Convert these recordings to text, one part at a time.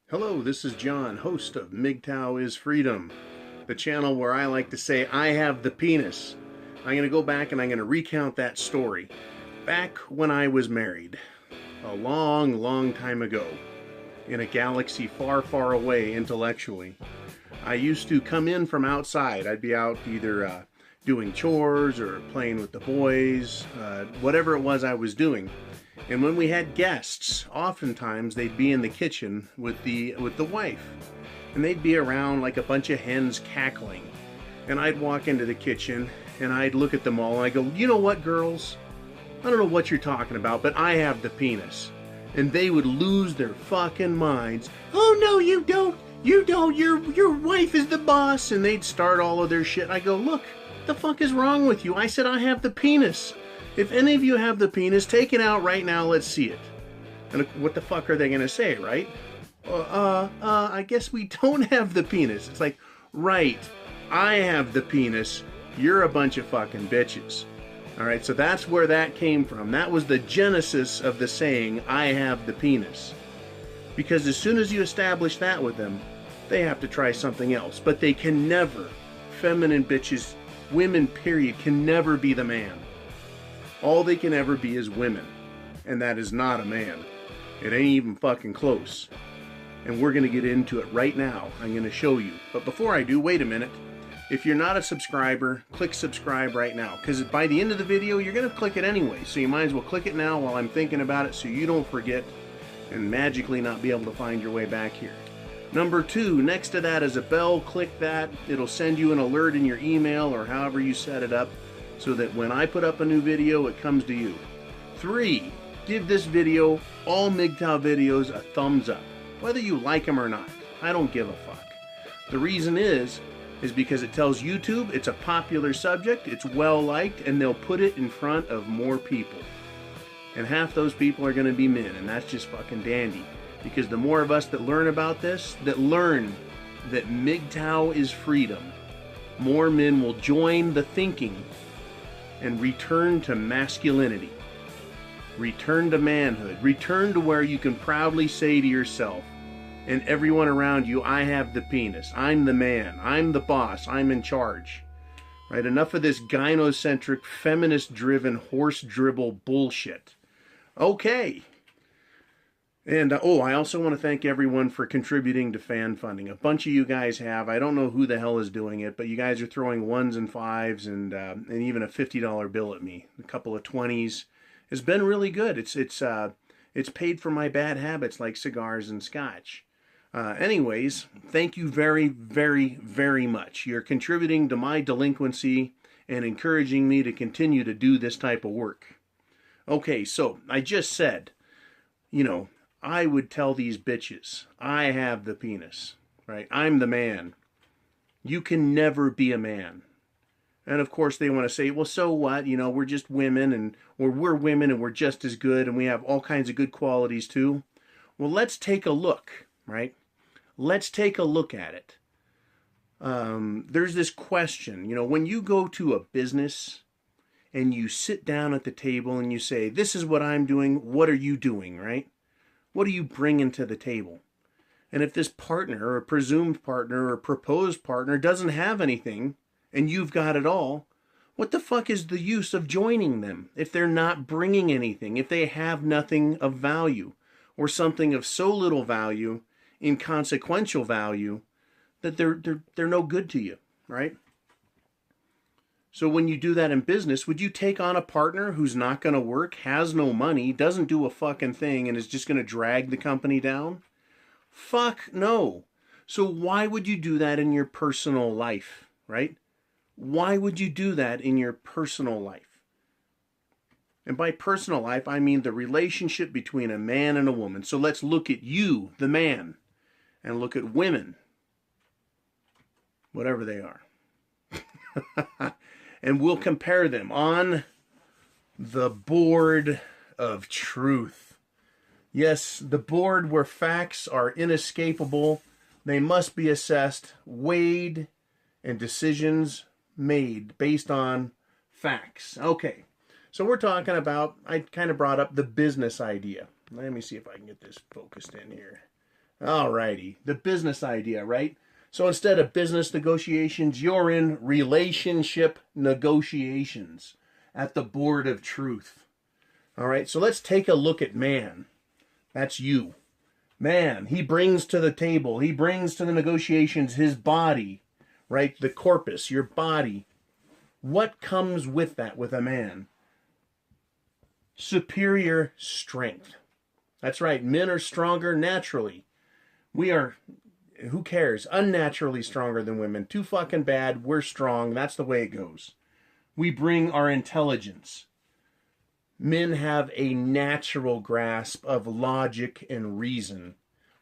Hello, this is John, host of MGTOW is Freedom, the channel where I like to say I have the penis. I'm going to go back and I'm going to recount that story. Back when I was married, a long, long time ago, in a galaxy far, far away intellectually, I used to come in from outside. I'd be out either doing chores or playing with the boys, whatever it was I was doing. And when we had guests, oftentimes they'd be in the kitchen with the wife. And they'd be around like a bunch of hens cackling. And I'd walk into the kitchen and I'd look at them all and I go, you know what, girls? I don't know what you're talking about, but I have the penis. And they would lose their fucking minds. Oh no, you don't. You don't. Your wife is the boss. And they'd start all of their shit. I go, look, what the fuck is wrong with you? I said I have the penis. If any of you have the penis, take it out right now, let's see it. And what the fuck are they gonna say, right? I guess we don't have the penis. It's like, right, I have the penis, you're a bunch of fucking bitches. Alright, so that's where that came from. That was the genesis of the saying, I have the penis. Because as soon as you establish that with them, they have to try something else. But they can never, feminine bitches, women period, can never be the man. All they can ever be is women. And that is not a man. It ain't even fucking close. And we're going to get into it right now. I'm going to show you. But before I do, wait a minute. If you're not a subscriber, click subscribe right now. Because by the end of the video, you're going to click it anyway. So you might as well click it now while I'm thinking about it so you don't forget and magically not be able to find your way back here. Number 2, next to that is a bell. Click that. It'll send you an alert in your email or however you set it up, so that when I put up a new video, it comes to you. 3, give this video, all MGTOW videos, a thumbs up. Whether you like them or not, I don't give a fuck. The reason is because it tells YouTube it's a popular subject, it's well liked, and they'll put it in front of more people. And half those people are going to be men, and that's just fucking dandy. Because the more of us that learn about this, that learn that MGTOW is freedom, more men will join the thinking and return to masculinity. Return to manhood. Return to where you can proudly say to yourself and everyone around you, I have the penis. I'm the man. I'm the boss. I'm in charge. Right? Enough of this gynocentric, feminist-driven, horse-dribble bullshit. Okay. And, I also want to thank everyone for contributing to fan funding. A bunch of you guys have. I don't know who the hell is doing it, but you guys are throwing 1s and 5s and even a $50 bill at me. A couple of 20s. It's been really good. It's paid for my bad habits like cigars and scotch. Anyways, thank you very, very, very much. You're contributing to my delinquency and encouraging me to continue to do this type of work. Okay, so I just said, I would tell these bitches, I have the penis, right? I'm the man. You can never be a man. And of course they want to say, well, so what? We're just women, or we're women and we're just as good and we have all kinds of good qualities too. Well, let's take a look, right? Let's take a look at it. There's this question, when you go to a business and you sit down at the table and you say, this is what I'm doing, what are you doing, right? What are you bringing to the table? And if this partner or presumed partner or proposed partner doesn't have anything and you've got it all, what the fuck is the use of joining them if they're not bringing anything, if they have nothing of value or something of so little value, inconsequential value, that they're no good to you, right? So when you do that in business, would you take on a partner who's not going to work, has no money, doesn't do a fucking thing, and is just going to drag the company down? Fuck no. So why would you do that in your personal life, right? Why would you do that in your personal life? And by personal life, I mean the relationship between a man and a woman. So let's look at you, the man, and look at women, whatever they are. And we'll compare them on the board of truth. Yes, the board where facts are inescapable. They must be assessed, weighed, and decisions made based on facts. Okay, so we're talking about, I kind of brought up the business idea. Let me see if I can get this focused in here. Alrighty, the business idea, right? So instead of business negotiations, you're in relationship negotiations at the board of truth. All right, so let's take a look at man. That's you. Man, he brings to the table, he brings to the negotiations his body, right? The corpus, your body. What comes with that with a man? Superior strength. That's right, men are stronger naturally. We are, who cares, unnaturally stronger than women. Too fucking bad, we're strong, that's the way it goes. We bring our intelligence. Men have a natural grasp of logic and reason.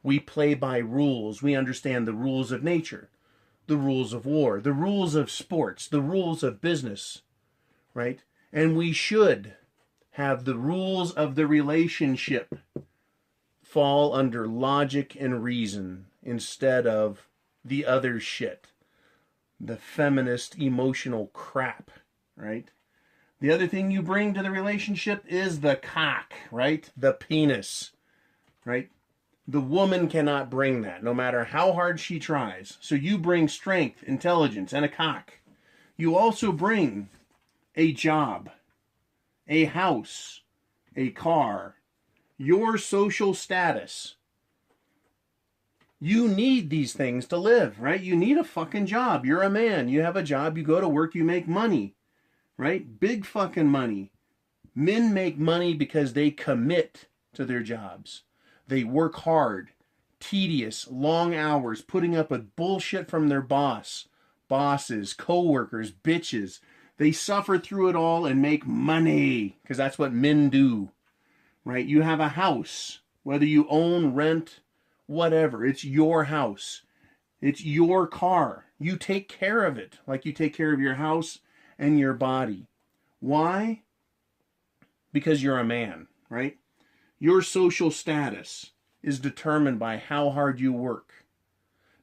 We play by rules. We understand the rules of nature, the rules of war, the rules of sports, the rules of business, right? And we should have the rules of the relationship fall under logic and reason instead of the other shit, the feminist emotional crap, right? The other thing you bring to the relationship is the cock, right? The penis, right? The woman cannot bring that, no matter how hard she tries. So you bring strength, intelligence, and a cock. You also bring a job, a house, a car, your social status. You need these things to live, right? You need a fucking job. You're a man. You have a job. You go to work. You make money. Right? Big fucking money. Men make money because they commit to their jobs. They work hard, tedious, long hours, putting up with bullshit from their bosses, co-workers, bitches. They suffer through it all and make money because that's what men do. Right? You have a house, whether you own, rent, whatever. It's your house. It's your car. You take care of it like you take care of your house and your body. Why? Because you're a man, right? Your social status is determined by how hard you work.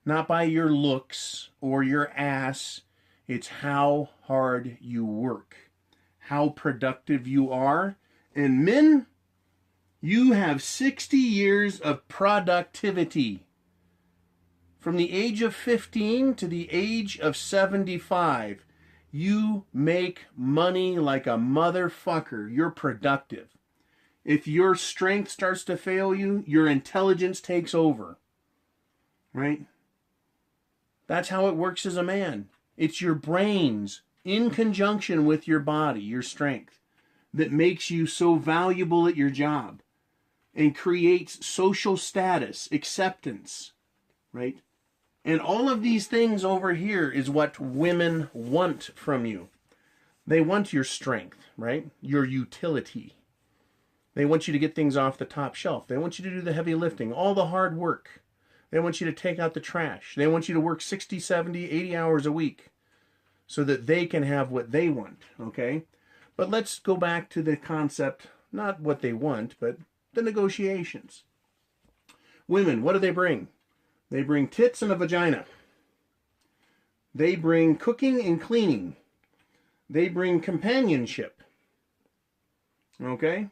Not by your looks or your ass. It's how hard you work. How productive you are. And men, you have 60 years of productivity. From the age of 15 to the age of 75. You make money like a motherfucker. You're productive. If your strength starts to fail you, your intelligence takes over. Right? That's how it works as a man. It's your brains in conjunction with your body, your strength, that makes you so valuable at your job and creates social status, acceptance. Right? And all of these things over here is what women want from you. They want your strength, right? Your utility. They want you to get things off the top shelf. They want you to do the heavy lifting, all the hard work. They want you to take out the trash. They want you to work 60, 70, 80 hours a week so that they can have what they want, okay? But let's go back to the concept, not what they want, but the negotiations. Women, what do they bring? They bring tits and a vagina. They bring cooking and cleaning. They bring companionship. Okay?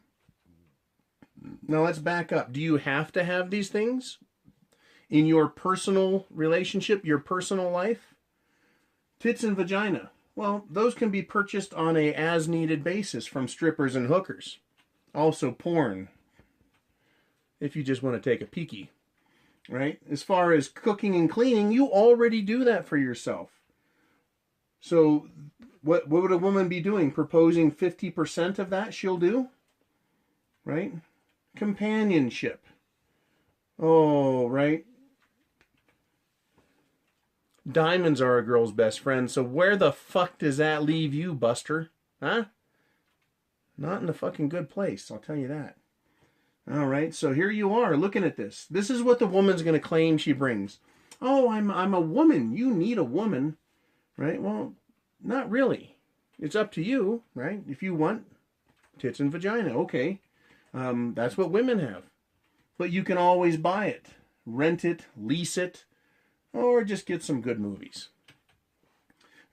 Now let's back up. Do you have to have these things in your personal relationship, your personal life? Tits and vagina. Well, those can be purchased on a as-needed basis from strippers and hookers. Also porn, if you just want to take a peekie. Right? As far as cooking and cleaning, you already do that for yourself. So what would a woman be doing? Proposing 50% of that she'll do? Right? Companionship. Oh, right. Diamonds are a girl's best friend, so where the fuck does that leave you, Buster? Huh? Not in a fucking good place, I'll tell you that. All right, so here you are looking at this. This is what the woman's going to claim she brings. Oh, I'm a woman. You need a woman, right? Well, not really. It's up to you, right? If you want tits and vagina, okay. That's what women have. But you can always buy it, rent it, lease it, or just get some good movies.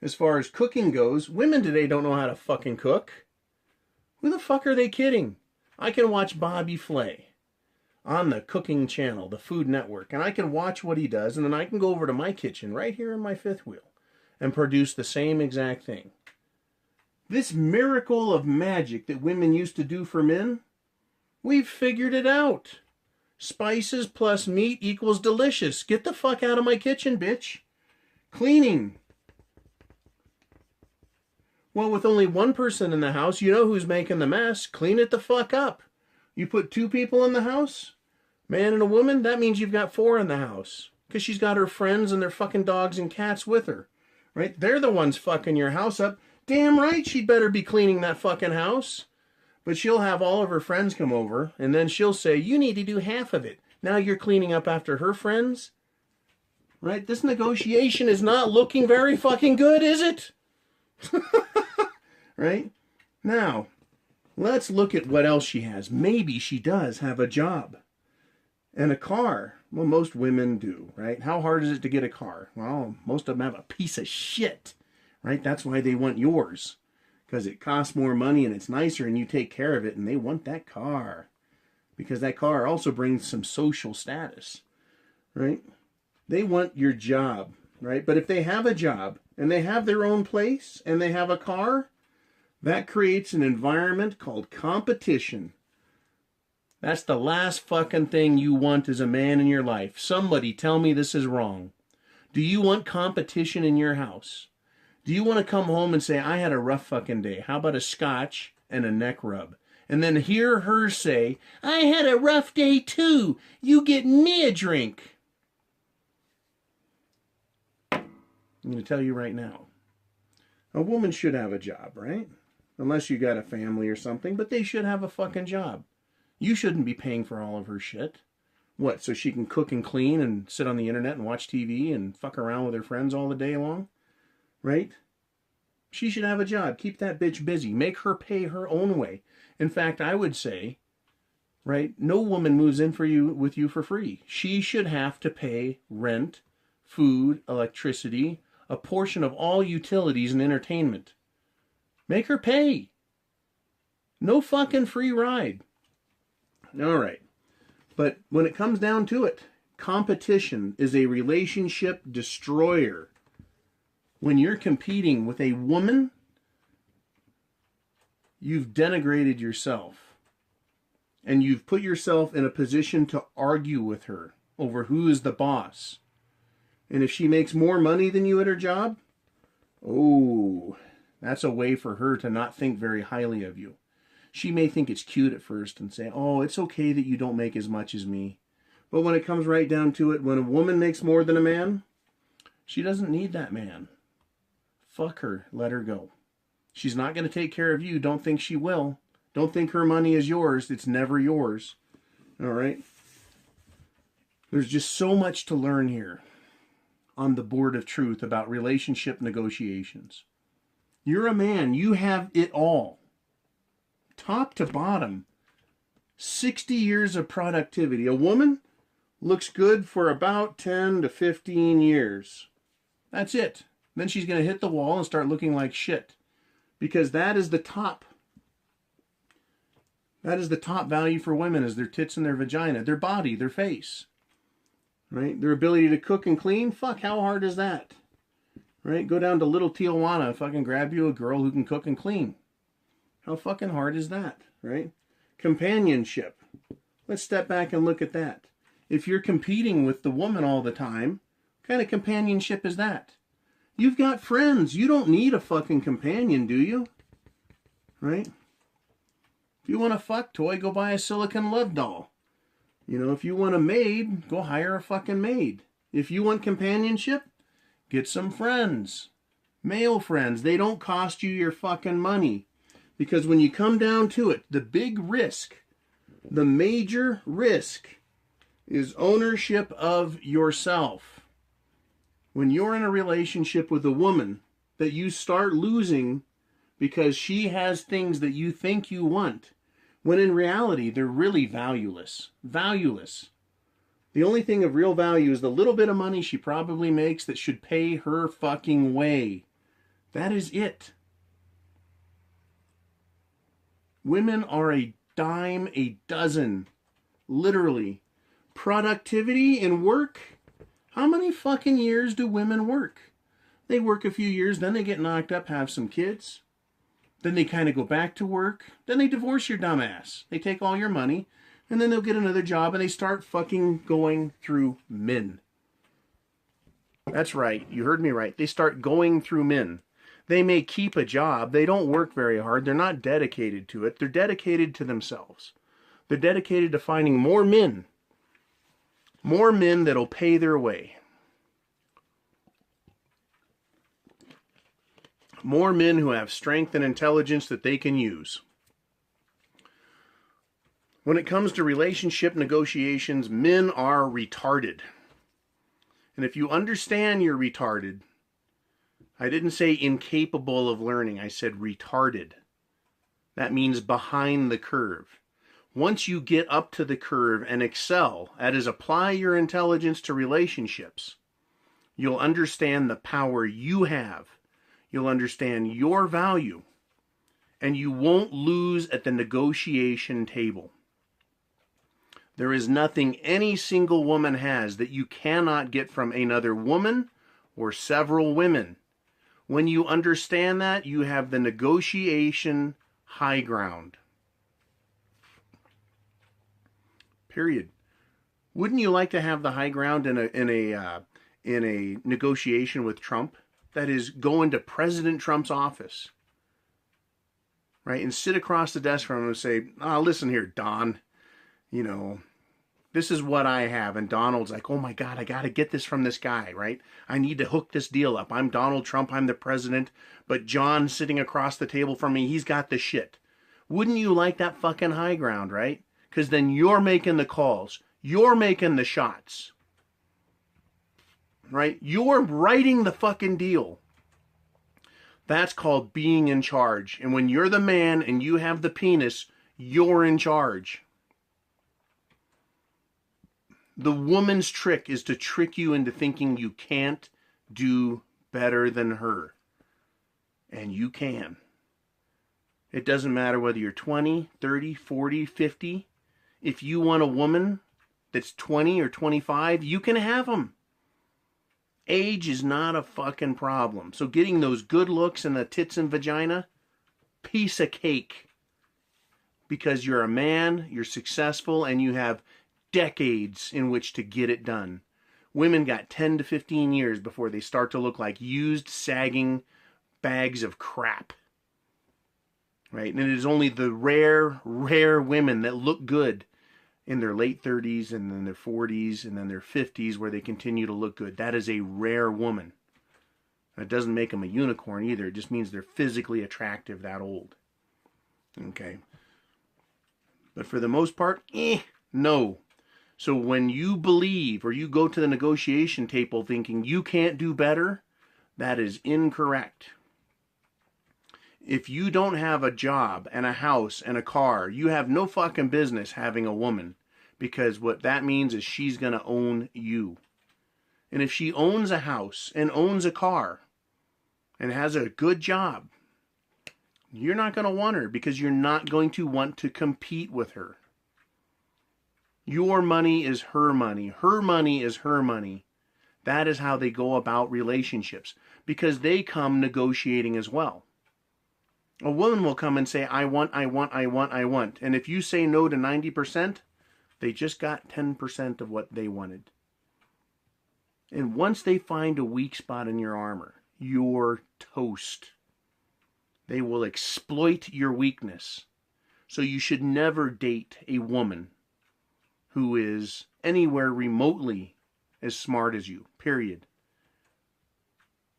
As far as cooking goes, women today don't know how to fucking cook. Who the fuck are they kidding? I can watch Bobby Flay. on the cooking channel, the Food Network, and I can watch what he does, and then I can go over to my kitchen right here in my fifth wheel and produce the same exact thing. This miracle of magic that women used to do for men, we've figured it out. Spices plus meat equals delicious. Get the fuck out of my kitchen, bitch. Cleaning. Well, with only one person in the house, you know who's making the mess. Clean it the fuck up. You put two people in the house, man and a woman, that means you've got four in the house. Because she's got her friends and their fucking dogs and cats with her. Right? They're the ones fucking your house up. Damn right she'd better be cleaning that fucking house. But she'll have all of her friends come over, and then she'll say, you need to do half of it. Now you're cleaning up after her friends? Right? This negotiation is not looking very fucking good, is it? Right? Now, let's look at what else she has. Maybe she does have a job and a car. Well, most women do, right? How hard is it to get a car? Well, most of them have a piece of shit, right? That's why they want yours, because it costs more money and it's nicer and you take care of it, and they want that car because that car also brings some social status, right? They want your job, right? But if they have a job and they have their own place and they have a car, that creates an environment called competition. That's the last fucking thing you want as a man in your life. Somebody tell me this is wrong. Do you want competition in your house? Do you want to come home and say, I had a rough fucking day. How about a scotch and a neck rub? And then hear her say, I had a rough day too. You get me a drink. I'm going to tell you right now. A woman should have a job, right? Unless you got a family or something, but they should have a fucking job. You shouldn't be paying for all of her shit. What, so she can cook and clean and sit on the internet and watch TV and fuck around with her friends all the day long? Right? She should have a job. Keep that bitch busy. Make her pay her own way. In fact, I would say, right, no woman moves in with you for free. She should have to pay rent, food, electricity, a portion of all utilities and entertainment. Make her pay. No fucking free ride. All right. But when it comes down to it, competition is a relationship destroyer. When you're competing with a woman, you've denigrated yourself. And you've put yourself in a position to argue with her over who is the boss. And if she makes more money than you at her job, oh, that's a way for her to not think very highly of you. She may think it's cute at first and say, oh, it's okay that you don't make as much as me. But when it comes right down to it, when a woman makes more than a man, she doesn't need that man. Fuck her. Let her go. She's not going to take care of you. Don't think she will. Don't think her money is yours. It's never yours. All right? There's just so much to learn here on the board of truth about relationship negotiations. You're a man. You have it all. Top to bottom. 60 years of productivity. A woman looks good for about 10 to 15 years. That's it. Then she's going to hit the wall and start looking like shit. Because that is the top. That is the top value for women, is their tits and their vagina, their body, their face. Right? Their ability to cook and clean. Fuck, how hard is that? Right? Go down to Little Tijuana and fucking grab you a girl who can cook and clean. How fucking hard is that? Right? Companionship. Let's step back and look at that. If you're competing with the woman all the time, what kind of companionship is that? You've got friends. You don't need a fucking companion, do you? Right? If you want a fuck toy, go buy a silicone love doll. You know, if you want a maid, go hire a fucking maid. If you want companionship, get some friends. Male friends. They don't cost you your fucking money. Because when you come down to it, the big risk, the major risk, is ownership of yourself. When you're in a relationship with a woman that you start losing because she has things that you think you want, when in reality they're really valueless. Valueless. The only thing of real value is the little bit of money she probably makes that should pay her fucking way. That is it. Women are a dime a dozen Literally. Productivity in work. How many fucking years do women work? They work a few years, then they get knocked up, have some kids. Then they kind of go back to work. Then they divorce your dumb ass. They take all your money, and then they'll get another job, and they start fucking going through men. That's right. You heard me right. They start going through men. They may keep a job. They don't work very hard. They're not dedicated to it. They're dedicated to themselves. They're dedicated to finding more men. More men that'll pay their way. More men who have strength and intelligence that they can use. When it comes to relationship negotiations, men are retarded. And if you understand you're retarded, I didn't say incapable of learning, I said retarded. That means behind the curve. Once you get up to the curve and excel, that is, apply your intelligence to relationships, you'll understand the power you have. You'll understand your value, and you won't lose at the negotiation table. There is nothing any single woman has that you cannot get from another woman or several women. When you understand that, you have the negotiation high ground. Period. Wouldn't you like to have the high ground in a negotiation with Trump? That is, go into President Trump's office, right, and sit across the desk from him and say, listen here, Don, this is what I have. And Donald's like, oh my God, I got to get this from this guy, right? I need to hook this deal up. I'm Donald Trump, I'm the president, but John sitting across the table from me, he's got the shit. Wouldn't you like that fucking high ground, right? Because then you're making the calls. You're making the shots. Right? You're writing the fucking deal. That's called being in charge. And when you're the man and you have the penis, you're in charge. The woman's trick is to trick you into thinking you can't do better than her. And you can. It doesn't matter whether you're 20, 30, 40, 50. If you want a woman that's 20 or 25, you can have them. Age is not a fucking problem. So getting those good looks and the tits and vagina, piece of cake. Because you're a man, you're successful, and you have decades in which to get it done. Women got 10 to 15 years before they start to look like used, sagging bags of crap. Right? And it is only the rare women that look good in their late 30s and then their 40s and then their 50s where they continue to look good. That is a rare woman. That doesn't make them a unicorn either. It just means they're physically attractive that old. Okay? But for the most part, no. So when you believe or you go to the negotiation table thinking you can't do better, that is incorrect. If you don't have a job and a house and a car, you have no fucking business having a woman, because what that means is she's going to own you. And if she owns a house and owns a car and has a good job, you're not going to want her because you're not going to want to compete with her. Your money is her money. Her money is her money. That is how they go about relationships, because they come negotiating as well. A woman will come and say, I want. And if you say no to 90%, they just got 10% of what they wanted. And once they find a weak spot in your armor, you're toast. They will exploit your weakness. So you should never date a woman who is anywhere remotely as smart as you, period.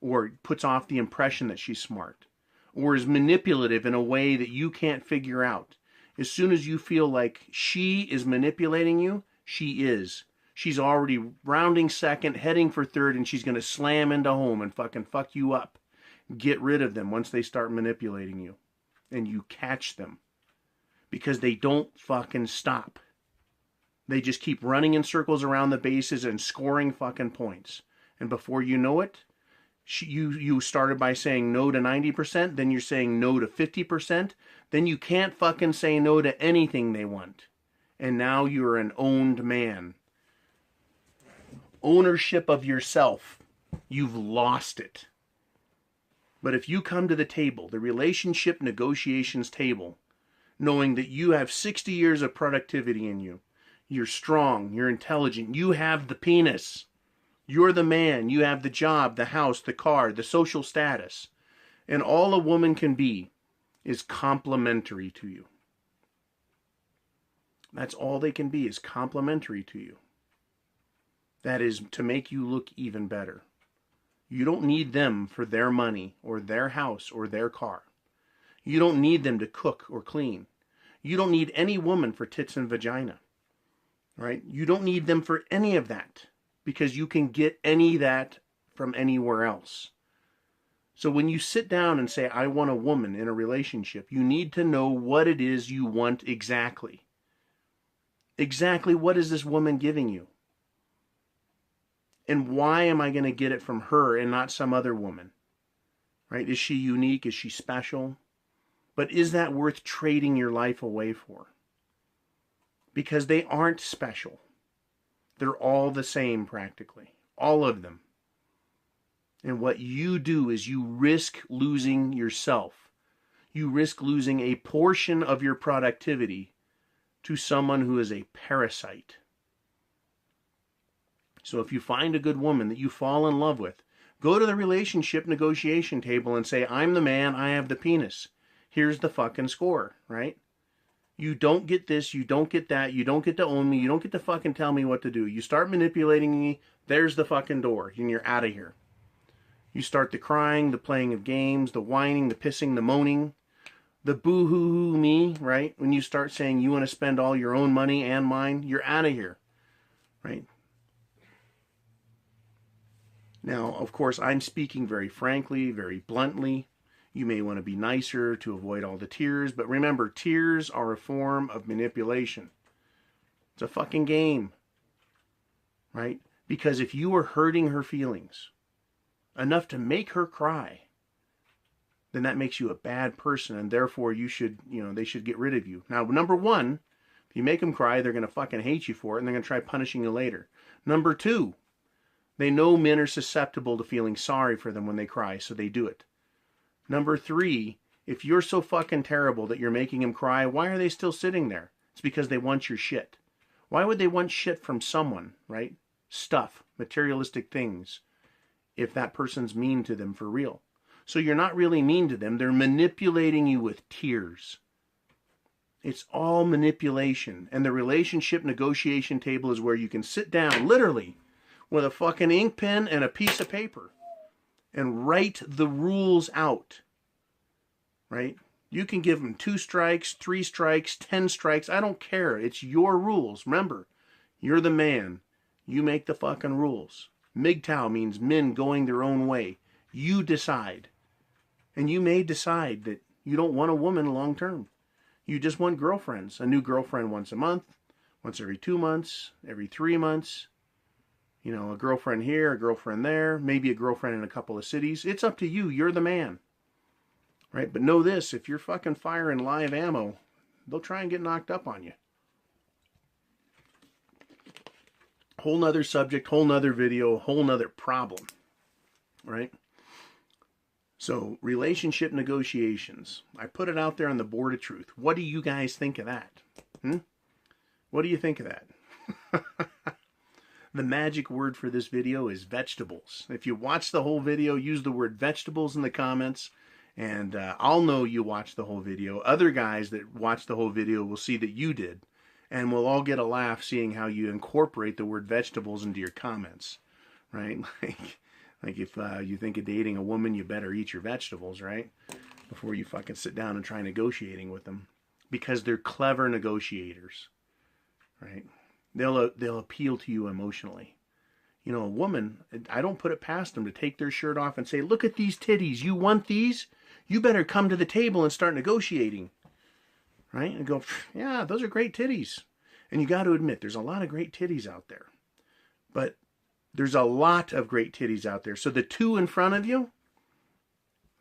Or puts off the impression that she's smart. Or is manipulative in a way that you can't figure out. As soon as you feel like she is manipulating you, she is. She's already rounding second, heading for third, and she's going to slam into home and fucking fuck you up. Get rid of them once they start manipulating you. And you catch them. Because they don't fucking stop. They just keep running in circles around the bases and scoring fucking points. And before you know it, you started by saying no to 90%, then you're saying no to 50%, then you can't fucking say no to anything they want. And now you're an owned man. Ownership of yourself. You've lost it. But if you come to the table, the relationship negotiations table, knowing that you have 60 years of productivity in you, you're strong, you're intelligent, you have the penis, you're the man, you have the job, the house, the car, the social status, and all a woman can be is complementary to you. That's all they can be, is complementary to you. That is to make you look even better. You don't need them for their money or their house or their car. You don't need them to cook or clean. You don't need any woman for tits and vagina. Right? You don't need them for any of that, because you can get any of that from anywhere else. So when you sit down and say, I want a woman in a relationship, you need to know what it is you want exactly. Exactly what is this woman giving you? And why am I going to get it from her and not some other woman? Right? Is she unique? Is she special? But is that worth trading your life away for? Because they aren't special. They're all the same practically. All of them. And what you do is you risk losing yourself. You risk losing a portion of your productivity to someone who is a parasite. So if you find a good woman that you fall in love with, go to the relationship negotiation table and say, I'm the man, I have the penis. Here's the fucking score, right? You don't get this, you don't get that, you don't get to own me, you don't get to fucking tell me what to do. You start manipulating me, there's the fucking door, and you're out of here. You start the crying, the playing of games, the whining, the pissing, the moaning, the boo-hoo-hoo me, right? When you start saying you want to spend all your own money and mine, you're out of here, right? Now, of course, I'm speaking very frankly, very bluntly. You may want to be nicer to avoid all the tears, but remember, tears are a form of manipulation. It's a fucking game, right? Because if you are hurting her feelings enough to make her cry, then that makes you a bad person, and therefore you should, they should get rid of you. Now, number one, if you make them cry, they're going to fucking hate you for it, and they're going to try punishing you later. Number two, they know men are susceptible to feeling sorry for them when they cry, so they do it. Number three, if you're so fucking terrible that you're making them cry, why are they still sitting there? It's because they want your shit. Why would they want shit from someone, right? Stuff, materialistic things, if that person's mean to them for real. So you're not really mean to them. They're manipulating you with tears. It's all manipulation. And the relationship negotiation table is where you can sit down, literally, with a fucking ink pen and a piece of paper and write the rules out, right? You can give them 2 strikes, 3 strikes, 10 strikes. I don't care. It's your rules. Remember, you're the man. You make the fucking rules. MGTOW means men going their own way. You decide. And you may decide that you don't want a woman long term. You just want girlfriends. A new girlfriend once a month, once every 2 months, every 3 months. A girlfriend here, a girlfriend there, maybe a girlfriend in a couple of cities. It's up to you. You're the man. Right? But know this, if you're fucking firing live ammo, they'll try and get knocked up on you. Whole nother subject, whole nother video, whole nother problem. Right? So, relationship negotiations. I put it out there on the board of truth. What do you guys think of that? What do you think of that? The magic word for this video is vegetables. If you watch the whole video, use the word vegetables in the comments, and I'll know you watched the whole video. Other guys that watch the whole video will see that you did, and we'll all get a laugh seeing how you incorporate the word vegetables into your comments, right? Like if you think of dating a woman, you better eat your vegetables, right? Before you fucking sit down and try negotiating with them. Because they're clever negotiators, right? They'll appeal to you emotionally. A woman, I don't put it past them to take their shirt off and say, look at these titties. You want these? You better come to the table and start negotiating. Right? And go, yeah, those are great titties. And you got to admit, there's a lot of great titties out there. But there's a lot of great titties out there. So the 2 in front of you,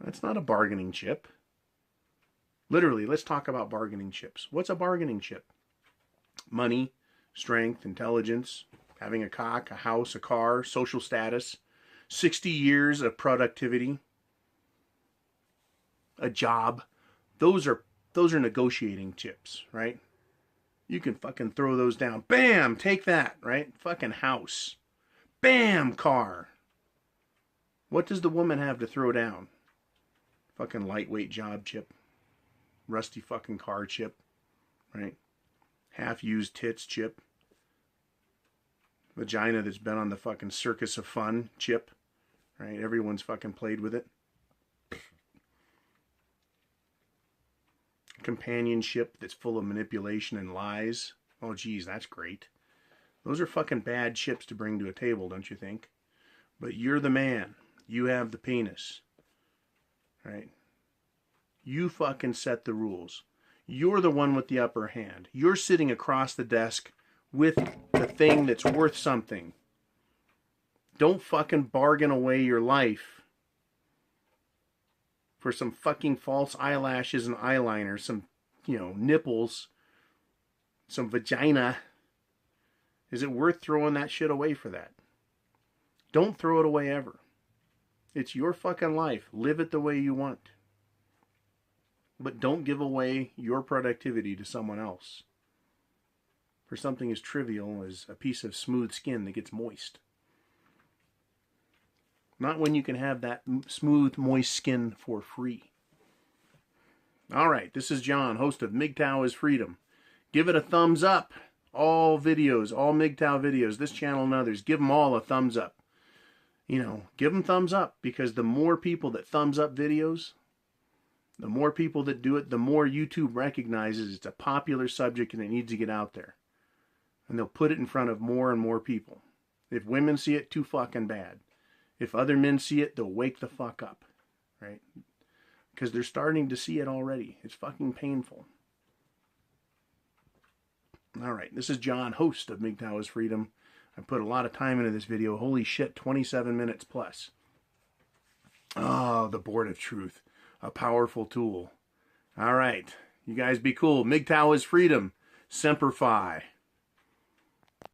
that's not a bargaining chip. Literally, let's talk about bargaining chips. What's a bargaining chip? Money, strength, intelligence, having a cock, a house, a car, social status, 60 years of productivity, a job. Those are negotiating chips, right? You can fucking throw those down. Bam, take that, right? Fucking house. Bam, car. What does the woman have to throw down? Fucking lightweight job chip. Rusty fucking car chip, right? Half-used tits chip. Vagina that's been on the fucking circus of fun chip, right? Everyone's fucking played with it. Companionship that's full of manipulation and lies. Oh, geez, that's great. Those are fucking bad chips to bring to a table, don't you think? But you're the man. You have the penis. Right? You fucking set the rules. You're the one with the upper hand. You're sitting across the desk with the thing that's worth something. Don't fucking bargain away your life for some fucking false eyelashes and eyeliner, some, nipples, some vagina. Is it worth throwing that shit away for that? Don't throw it away ever. It's your fucking life. Live it the way you want. But don't give away your productivity to someone else for something as trivial as a piece of smooth skin that gets moist. Not when you can have that smooth, moist skin for free. All right, this is John, host of MGTOW is Freedom. Give it a thumbs up. All videos, all MGTOW videos, this channel and others, give them all a thumbs up. Give them thumbs up, because the more people that thumbs up videos, the more people that do it, the more YouTube recognizes it's a popular subject and it needs to get out there. And they'll put it in front of more and more people. If women see it, too fucking bad. If other men see it, they'll wake the fuck up, right? Because they're starting to see it already. It's fucking painful. All right, this is John, host of MGTOW is Freedom. I put a lot of time into this video. Holy shit, 27 minutes plus. Oh, the board of truth. A powerful tool. All right, you guys be cool. MGTOW is Freedom. Semper Fi.